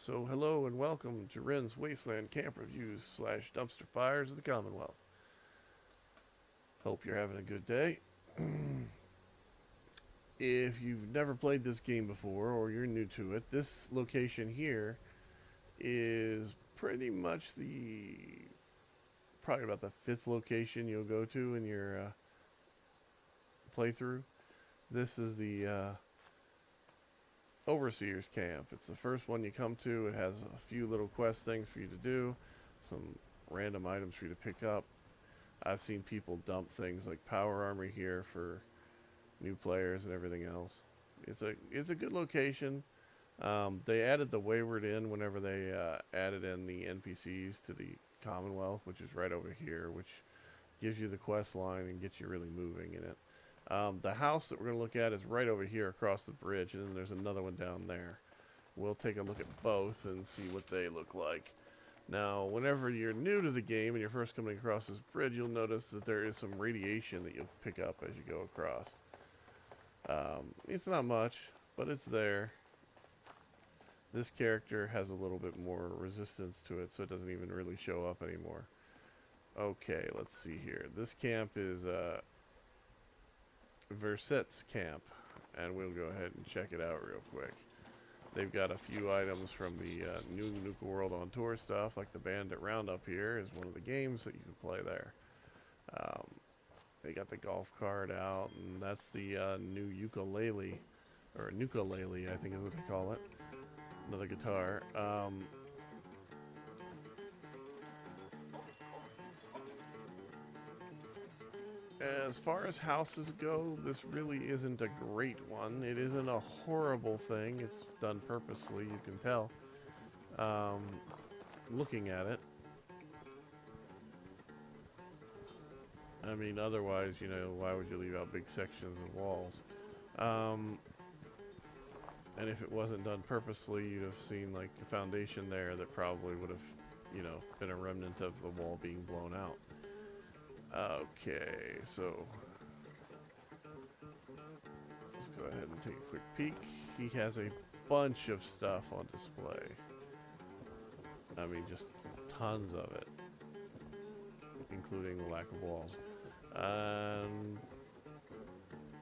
So hello and welcome to Wren's Wasteland Camp Reviews slash Dumpster Fires of the Commonwealth. Hope you're having a good day. If you've never played this game before or you're new to it, this location here is pretty much probably about the fifth location you'll go to in your playthrough. This is the Overseer's Camp. It's the first one you come to. It has a few little quest things for you to do, some random items for you to pick up. I've seen people dump things like power armor here for new players and everything else. It's a good location. They added the Wayward Inn whenever they added in the NPCs to the Commonwealth, which is right over here, which gives you the quest line and gets you really moving in it. The house that we're going to look at is right over here across the bridge, and then there's another one down there. We'll take a look at both and see what they look like. Now, whenever you're new to the game and you're first coming across this bridge, you'll notice that there is some radiation that you'll pick up as you go across. It's not much, but it's there. This character has a little bit more resistance to it, so it doesn't even really show up anymore. Okay, let's see here. This camp is Verset's camp, and we'll go ahead and check it out real quick. They've got a few items from the new Nuka World on Tour stuff, like the Bandit Roundup here is one of the games that you can play there. They got the golf cart out, and that's the new ukulele, or nukulele, I think is what they call it. Another guitar. As far as houses go, this really isn't a great one. It isn't a horrible thing. It's done purposefully, you can tell. Looking at it. I mean, otherwise, why would you leave out big sections of walls? And if it wasn't done purposely, you'd have seen like a foundation there that probably would have, been a remnant of the wall being blown out. Okay, so let's go ahead and take a quick peek. He has a bunch of stuff on display. I mean, just tons of it, including the lack of walls.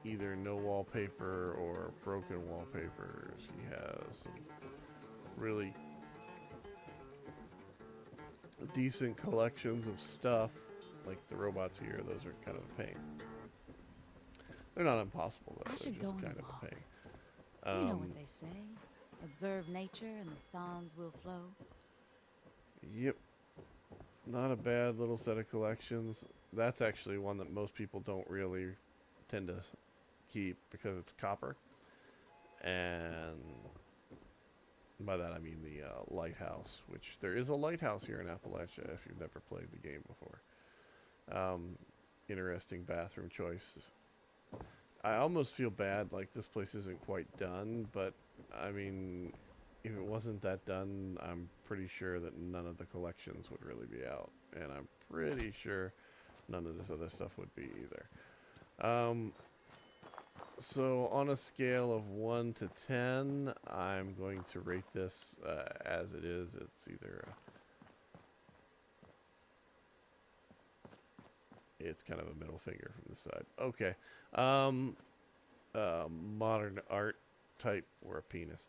Either no wallpaper or broken wallpapers. He has some really decent collections of stuff, like the robots here. Those are kind of a pain. They're not impossible though. I They're should go just on kind a of a walk. pain. You know what they say. Observe nature and the songs will flow. Yep. Not a bad little set of collections. That's actually one that most people don't really tend to keep because it's copper. And by that I mean the lighthouse, which there is a lighthouse here in Appalachia if you've never played the game before. Interesting bathroom choice. I almost feel bad, like this place isn't quite done, but I mean, if it wasn't that done, I'm pretty sure that none of the collections would really be out, and I'm pretty sure none of this other stuff would be either. So on a scale of 1 to 10, I'm going to rate this as it is. It's either it's kind of a middle finger from the side. Okay. Um, Modern art type or a penis.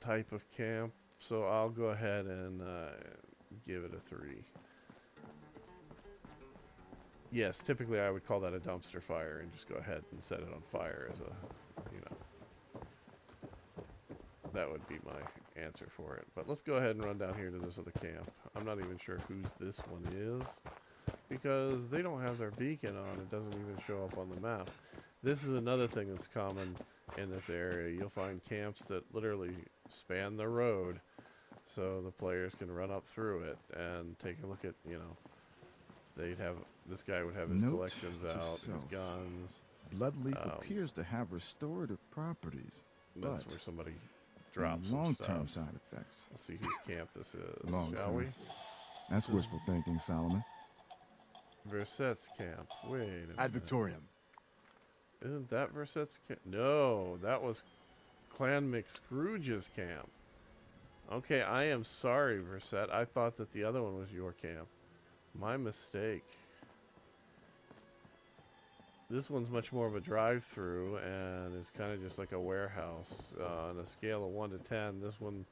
Type of camp. So I'll go ahead and give it a 3. Yes, typically I would call that a dumpster fire and just go ahead and set it on fire as that would be my answer for it. But let's go ahead and run down here to this other camp. I'm not even sure whose this one is because they don't have their beacon on. It doesn't even show up on the map. This is another thing that's common in this area. You'll find camps that literally span the road so the players can run up through it and take a look at, this guy would have his Note collections to out, his self. guns. Bloodleaf appears to have restorative properties, That's but where somebody drops some long-term stuff. side effects. Let's see whose camp this is, Long shall term. we? That's wishful thinking, Solomon. Verset's camp. Wait a Ad minute. Victoriam. Isn't that Versette's camp? No, that was Clan McScrooge's camp. Okay, I am sorry, Versette. I thought that the other one was your camp. My mistake. This one's much more of a drive-through, and it's kind of just like a warehouse. On a scale of 1 to 10, this one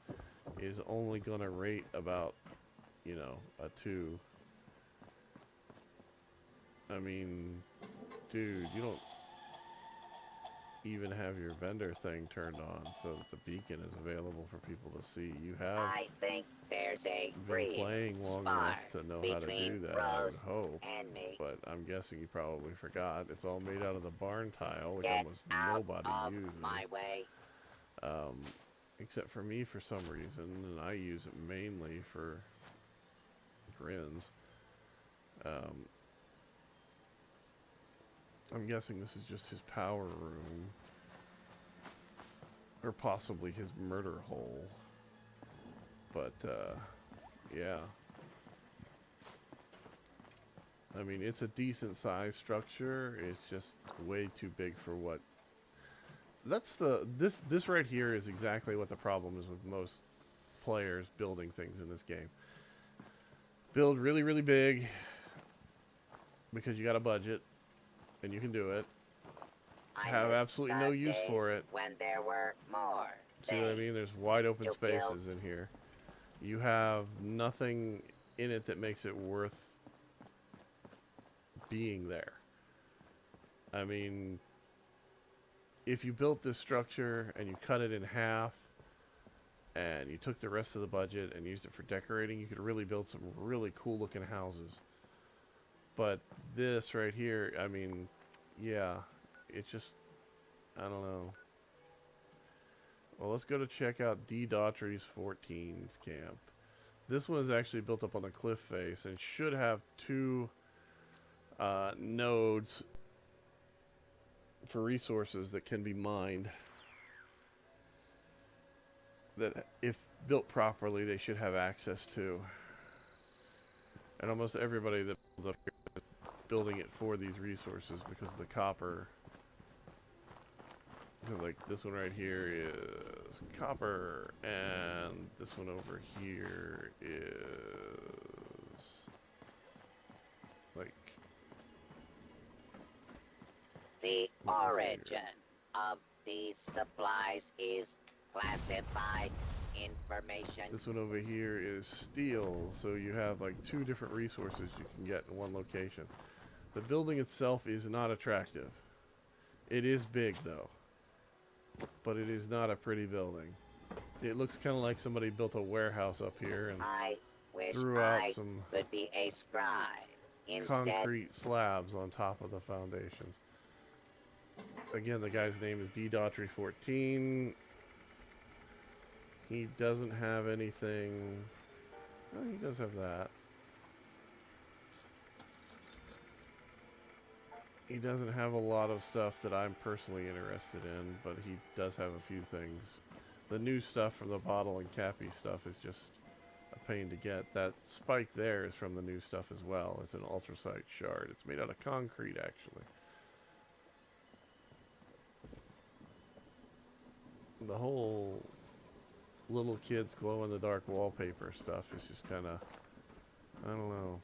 is only going to rate about, you know, a 2. I mean, dude, you don't even have your vendor thing turned on so that the beacon is available for people to see. You have I think there's a been real playing long spark enough to know how to do between that, I would Rose hope. and me. But I'm guessing you probably forgot. It's all made out of the barn tile, which Get almost out nobody of uses. my way. Um, except for me for some reason, and I use it mainly for grins. I'm guessing this is just his power room. Or possibly his murder hole. But, yeah. I mean, it's a decent sized structure. It's just way too big for what... That's the... This right here is exactly what the problem is with most players building things in this game. Build really, really big because you got a budget and you can do it. I Have miss absolutely the no use days for it. when there were more See what I mean? There's wide open to spaces in here. You have nothing in it that makes it worth being there. I mean, if you built this structure and you cut it in half and you took the rest of the budget and used it for decorating, you could really build some really cool looking houses. But this right here, I mean, yeah, it's just, I don't know. Well, let's go to check out D. Daughtry's 14's camp. This one is actually built up on a cliff face and should have 2 nodes for resources that can be mined. That, if built properly, they should have access to. And almost everybody that builds up here is building it for these resources because of the copper. Because, like, this one right here is copper, and this one over here is, like... The Let me see origin of these supplies is classified information. This one over here is steel, so you have like 2 different resources you can get in one location. The building itself is not attractive. It is big though, but it is not a pretty building. It looks kind of like somebody built a warehouse up here and I wish threw out I some could be a scribe. Instead, concrete slabs on top of the foundations. Again, the guy's name is D. Daughtry 14. He doesn't have anything. Oh, he does have that. He doesn't have a lot of stuff that I'm personally interested in, but he does have a few things. The new stuff from the bottle and Cappy stuff is just a pain to get. That spike there is from the new stuff as well. It's an ultrasite shard. It's made out of concrete, actually. The whole little kids glow-in-the-dark wallpaper stuff is just kind of, I don't know.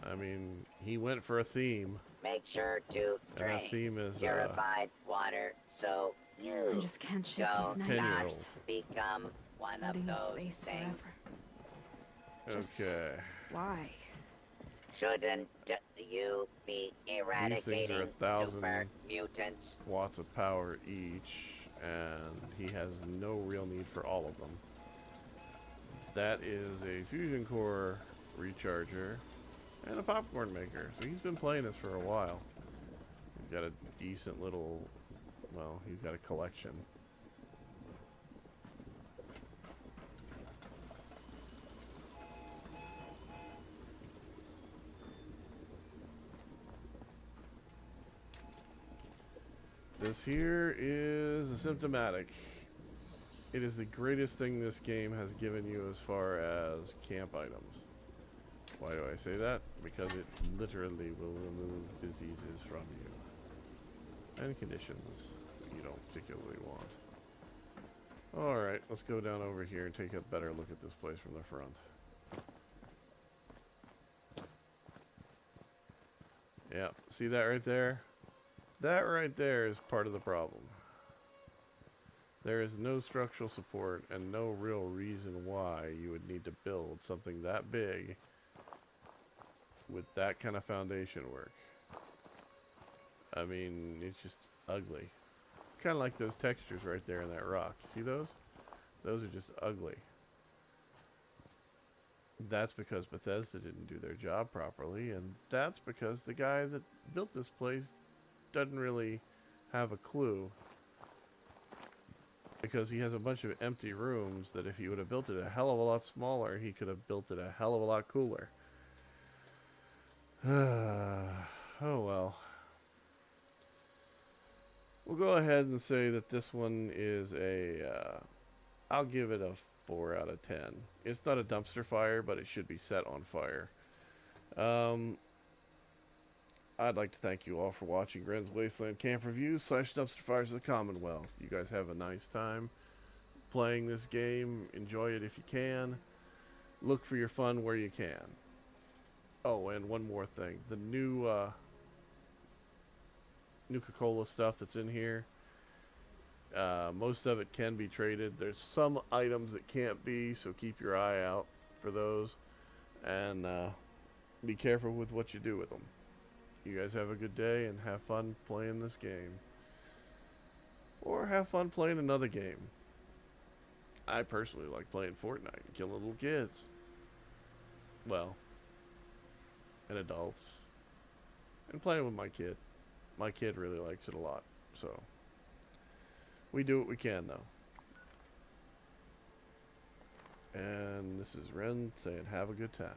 I mean, he went for a theme, make sure to and that drink theme is purified water so I you just can't shake these don't nightmares. become one of Floating in those space things. forever. Just- okay. Why? Shouldn't you be eradicating 1,000 super mutants? watts of power each, and he has no real need for all of them. That is a fusion core recharger and a popcorn maker. So he's been playing this for a while. He's got a decent little, well, he's got a collection. This here is asymptomatic. It is the greatest thing this game has given you as far as camp items. Why do I say that? Because it literally will remove diseases from you. and conditions you don't particularly want. Alright, let's go down over here and take a better look at this place from the front. Yeah, see that right there? That right there is part of the problem. There is no structural support and no real reason why you would need to build something that big with that kind of foundation work. I mean, it's just ugly. Kind of like those textures right there in that rock. You see those? Those are just ugly. That's because Bethesda didn't do their job properly, and that's because the guy that built this place doesn't really have a clue. Because he has a bunch of empty rooms that if he would have built it a hell of a lot smaller, he could have built it a hell of a lot cooler. Oh well. We'll go ahead and say that this one is a, I'll give it a 4 out of 10. It's not a dumpster fire, but it should be set on fire. I'd like to thank you all for watching Gren's Wasteland Camp Reviews / Dumpster Fires of the Commonwealth. You guys have a nice time playing this game. Enjoy it if you can. Look for your fun where you can. Oh, and one more thing. The new Nuka-Cola stuff that's in here, most of it can be traded. There's some items that can't be, so keep your eye out for those. And be careful with what you do with them. You guys have a good day and have fun playing this game. Or have fun playing another game. I personally like playing Fortnite and killing little kids. Well, and adults. And playing with my kid. My kid really likes it a lot. So, we do what we can though. And this is Ren saying have a good time.